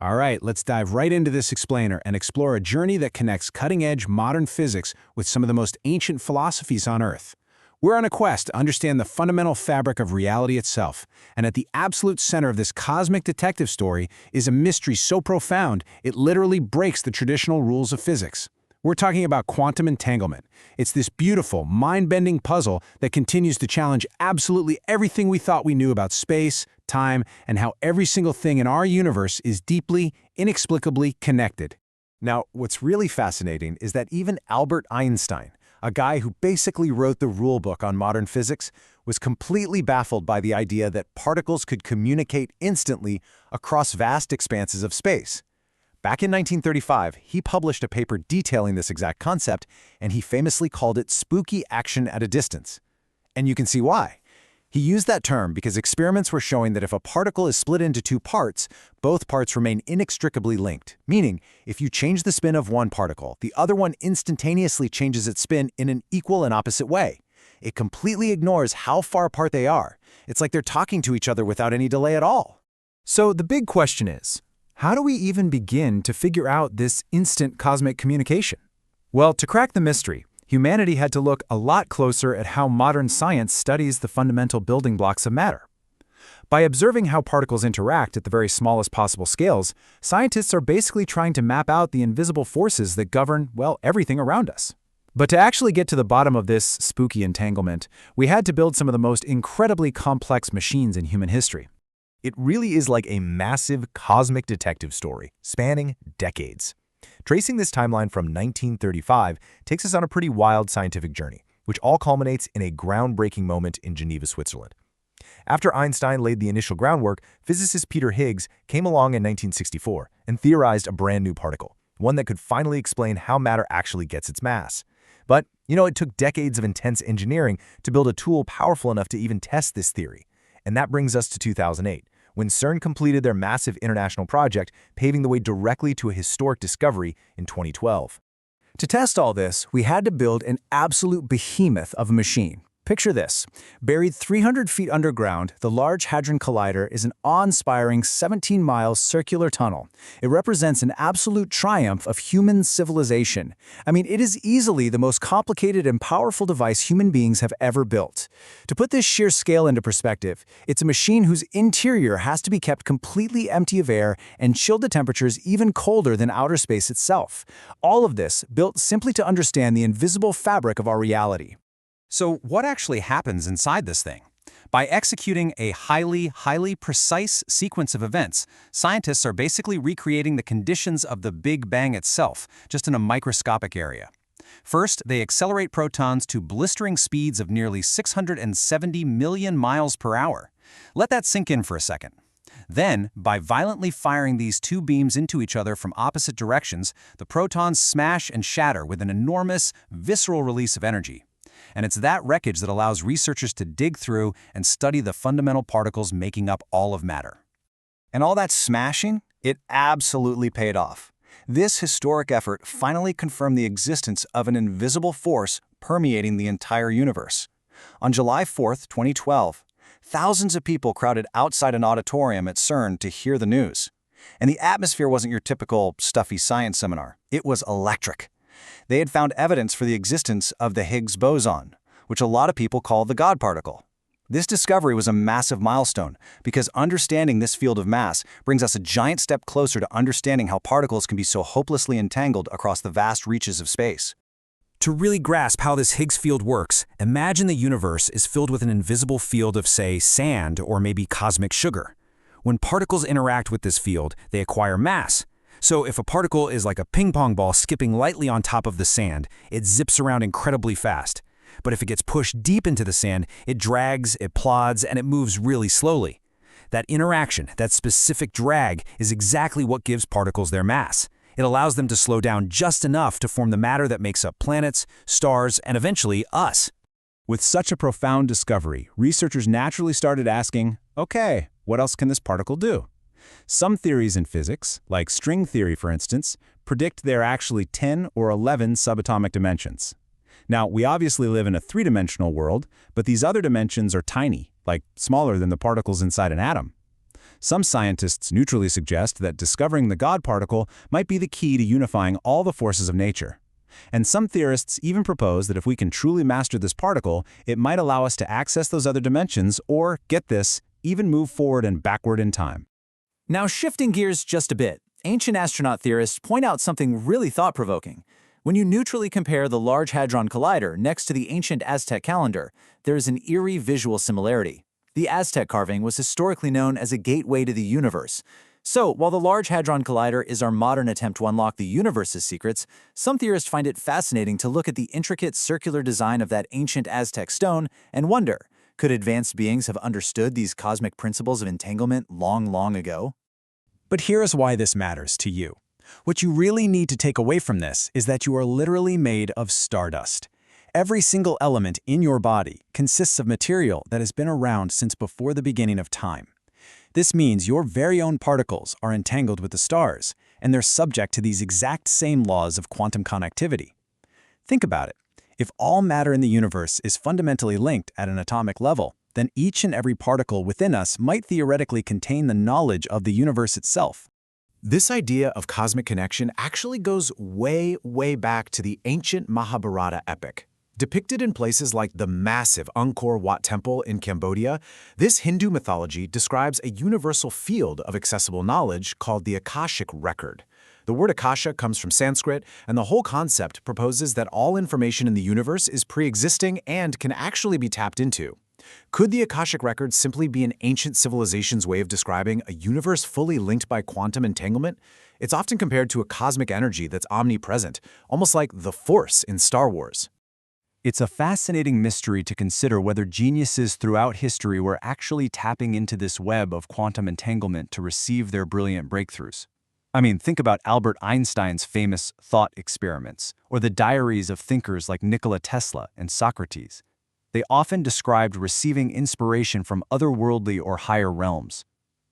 All right, let's dive right into this explainer and explore a journey that connects cutting-edge modern physics with some of the most ancient philosophies on Earth. We're on a quest to understand the fundamental fabric of reality itself, and at the absolute center of this cosmic detective story is a mystery so profound it literally breaks the traditional rules of physics. We're talking about quantum entanglement. It's this beautiful, mind-bending puzzle that continues to challenge absolutely everything we thought we knew about space, time, and how every single thing in our universe is deeply, inexplicably connected. Now, what's really fascinating is that even Albert Einstein, a guy who basically wrote the rulebook on modern physics, was completely baffled by the idea that particles could communicate instantly across vast expanses of space. Back in 1935, he published a paper detailing this exact concept, and he famously called it spooky action at a distance. And you can see why. He used that term because experiments were showing that if a particle is split into two parts, both parts remain inextricably linked, meaning if you change the spin of one particle, the other one instantaneously changes its spin in an equal and opposite way. It completely ignores how far apart they are. It's like they're talking to each other without any delay at all. So the big question is, how do we even begin to figure out this instant cosmic communication? Well, to crack the mystery, humanity had to look a lot closer at how modern science studies the fundamental building blocks of matter. By observing how particles interact at the very smallest possible scales, scientists are basically trying to map out the invisible forces that govern, well, everything around us. But to actually get to the bottom of this spooky entanglement, we had to build some of the most incredibly complex machines in human history. It really is like a massive cosmic detective story, spanning decades. Tracing this timeline from 1935 takes us on a pretty wild scientific journey, which all culminates in a groundbreaking moment in Geneva, Switzerland. After Einstein laid the initial groundwork, physicist Peter Higgs came along in 1964 and theorized a brand new particle, one that could finally explain how matter actually gets its mass. But, it took decades of intense engineering to build a tool powerful enough to even test this theory. And that brings us to 2008, when CERN completed their massive international project, paving the way directly to a historic discovery in 2012. To test all this, we had to build an absolute behemoth of a machine. Picture this. Buried 300 feet underground, the Large Hadron Collider is an awe-inspiring 17-mile circular tunnel. It represents an absolute triumph of human civilization. I mean, it is easily the most complicated and powerful device human beings have ever built. To put this sheer scale into perspective, it's a machine whose interior has to be kept completely empty of air and chilled to temperatures even colder than outer space itself. All of this built simply to understand the invisible fabric of our reality. So what actually happens inside this thing? By executing a highly precise sequence of events, scientists are basically recreating the conditions of the Big Bang itself, just in a microscopic area. First, they accelerate protons to blistering speeds of nearly 670 million miles per hour. Let that sink in for a second. Then, by violently firing these two beams into each other from opposite directions, the protons smash and shatter with an enormous, visceral release of energy. And it's that wreckage that allows researchers to dig through and study the fundamental particles making up all of matter. And all that smashing, it absolutely paid off. This historic effort finally confirmed the existence of an invisible force permeating the entire universe. On July 4, 2012, thousands of people crowded outside an auditorium at CERN to hear the news. And the atmosphere wasn't your typical stuffy science seminar. It was electric. They had found evidence for the existence of the Higgs boson, which a lot of people call the God particle. This discovery was a massive milestone because understanding this field of mass brings us a giant step closer to understanding how particles can be so hopelessly entangled across the vast reaches of space. To really grasp how this Higgs field works, imagine the universe is filled with an invisible field of, say, sand or maybe cosmic sugar. When particles interact with this field, they acquire mass. So if a particle is like a ping pong ball skipping lightly on top of the sand, it zips around incredibly fast. But if it gets pushed deep into the sand, it drags, it plods, and it moves really slowly. That interaction, that specific drag, is exactly what gives particles their mass. It allows them to slow down just enough to form the matter that makes up planets, stars, and eventually us. With such a profound discovery, researchers naturally started asking, okay, what else can this particle do? Some theories in physics, like string theory for instance, predict there are actually 10 or 11 subatomic dimensions. Now, we obviously live in a three-dimensional world, but these other dimensions are tiny, like smaller than the particles inside an atom. Some scientists neutrally suggest that discovering the God particle might be the key to unifying all the forces of nature. And some theorists even propose that if we can truly master this particle, it might allow us to access those other dimensions or, get this, even move forward and backward in time. Now, shifting gears just a bit, ancient astronaut theorists point out something really thought-provoking. When you neutrally compare the Large Hadron Collider next to the ancient Aztec calendar, there is an eerie visual similarity. The Aztec carving was historically known as a gateway to the universe. So, while the Large Hadron Collider is our modern attempt to unlock the universe's secrets, some theorists find it fascinating to look at the intricate circular design of that ancient Aztec stone and wonder, could advanced beings have understood these cosmic principles of entanglement long ago? But here's why this matters to you. What you really need to take away from this is that you are literally made of stardust. Every single element in your body consists of material that has been around since before the beginning of time. This means your very own particles are entangled with the stars, and they're subject to these exact same laws of quantum connectivity. Think about it. If all matter in the universe is fundamentally linked at an atomic level, then each and every particle within us might theoretically contain the knowledge of the universe itself. This idea of cosmic connection actually goes way back to the ancient Mahabharata epic. Depicted in places like the massive Angkor Wat Temple in Cambodia, this Hindu mythology describes a universal field of accessible knowledge called the Akashic Record. The word Akasha comes from Sanskrit, and the whole concept proposes that all information in the universe is pre-existing and can actually be tapped into. Could the Akashic Record simply be an ancient civilization's way of describing a universe fully linked by quantum entanglement? It's often compared to a cosmic energy that's omnipresent, almost like the Force in Star Wars. It's a fascinating mystery to consider whether geniuses throughout history were actually tapping into this web of quantum entanglement to receive their brilliant breakthroughs. I mean, think about Albert Einstein's famous thought experiments, or the diaries of thinkers like Nikola Tesla and Socrates. They often described receiving inspiration from otherworldly or higher realms.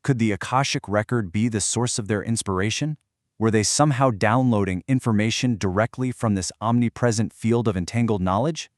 Could the Akashic Record be the source of their inspiration? Were they somehow downloading information directly from this omnipresent field of entangled knowledge?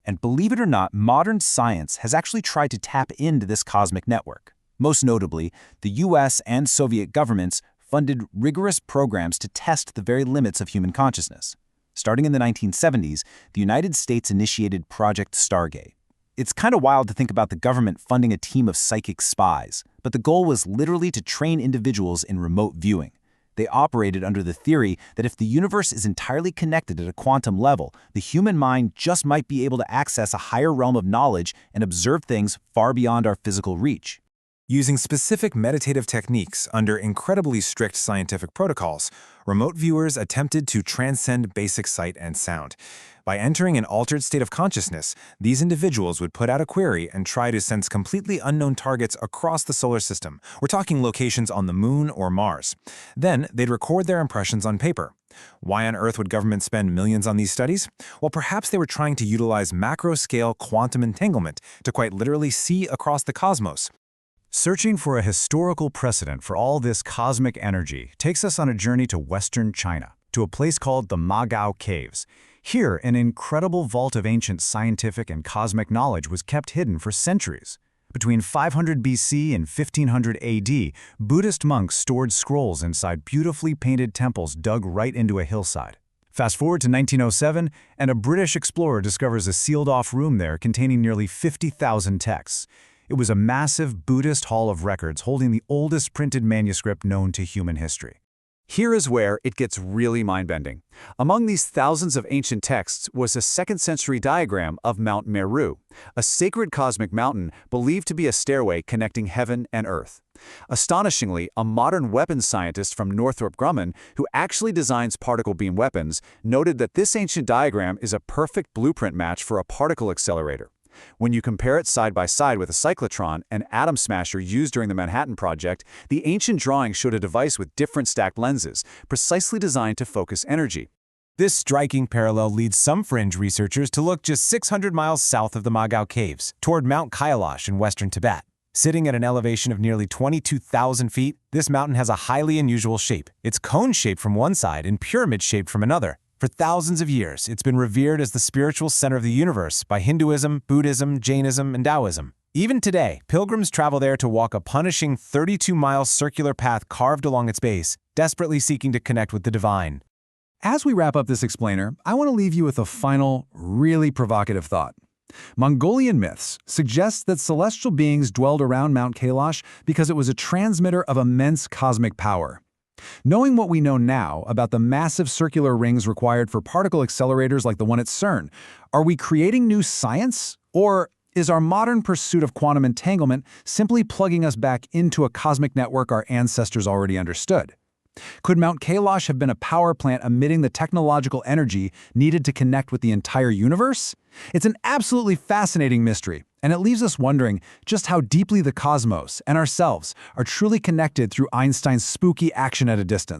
And believe it or not, modern science has actually tried to tap into this cosmic network. Most notably, the US and Soviet governments funded rigorous programs to test the very limits of human consciousness. Starting in the 1970s, the United States initiated Project Stargate. It's kind of wild to think about the government funding a team of psychic spies, but the goal was literally to train individuals in remote viewing. They operated under the theory that if the universe is entirely connected at a quantum level, the human mind just might be able to access a higher realm of knowledge and observe things far beyond our physical reach. Using specific meditative techniques under incredibly strict scientific protocols, remote viewers attempted to transcend basic sight and sound. By entering an altered state of consciousness, these individuals would put out a query and try to sense completely unknown targets across the solar system. We're talking locations on the Moon or Mars. Then, they'd record their impressions on paper. Why on earth would government spend millions on these studies? Well, perhaps they were trying to utilize macro-scale quantum entanglement to quite literally see across the cosmos. Searching for a historical precedent for all this cosmic energy takes us on a journey to Western China, to a place called the Magao Caves. Here, an incredible vault of ancient scientific and cosmic knowledge was kept hidden for centuries. Between 500 BC and 1500 AD, Buddhist monks stored scrolls inside beautifully painted temples dug right into a hillside. Fast forward to 1907, and a British explorer discovers a sealed-off room there containing nearly 50,000 texts. It was a massive Buddhist hall of records holding the oldest printed manuscript known to human history. Here is where it gets really mind-bending. Among these thousands of ancient texts was a 2nd century diagram of Mount Meru, a sacred cosmic mountain believed to be a stairway connecting heaven and earth. Astonishingly, a modern weapons scientist from Northrop Grumman, who actually designs particle beam weapons, noted that this ancient diagram is a perfect blueprint match for a particle accelerator. When you compare it side by side with a cyclotron, an atom smasher used during the Manhattan Project, the ancient drawing showed a device with different stacked lenses, precisely designed to focus energy. This striking parallel leads some fringe researchers to look just 600 miles south of the Magao Caves, toward Mount Kailash in western Tibet. Sitting at an elevation of nearly 22,000 feet, this mountain has a highly unusual shape. It's cone-shaped from one side and pyramid-shaped from another. For thousands of years, it's been revered as the spiritual center of the universe by Hinduism, Buddhism, Jainism, and Taoism. Even today, pilgrims travel there to walk a punishing 32-mile circular path carved along its base, desperately seeking to connect with the divine. As we wrap up this explainer, I want to leave you with a final, really provocative thought. Mongolian myths suggest that celestial beings dwelled around Mount Kailash because it was a transmitter of immense cosmic power. Knowing what we know now about the massive circular rings required for particle accelerators like the one at CERN, are we creating new science? Or is our modern pursuit of quantum entanglement simply plugging us back into a cosmic network our ancestors already understood? Could Mount Kailash have been a power plant emitting the technological energy needed to connect with the entire universe? It's an absolutely fascinating mystery, and it leaves us wondering just how deeply the cosmos and ourselves are truly connected through Einstein's spooky action at a distance.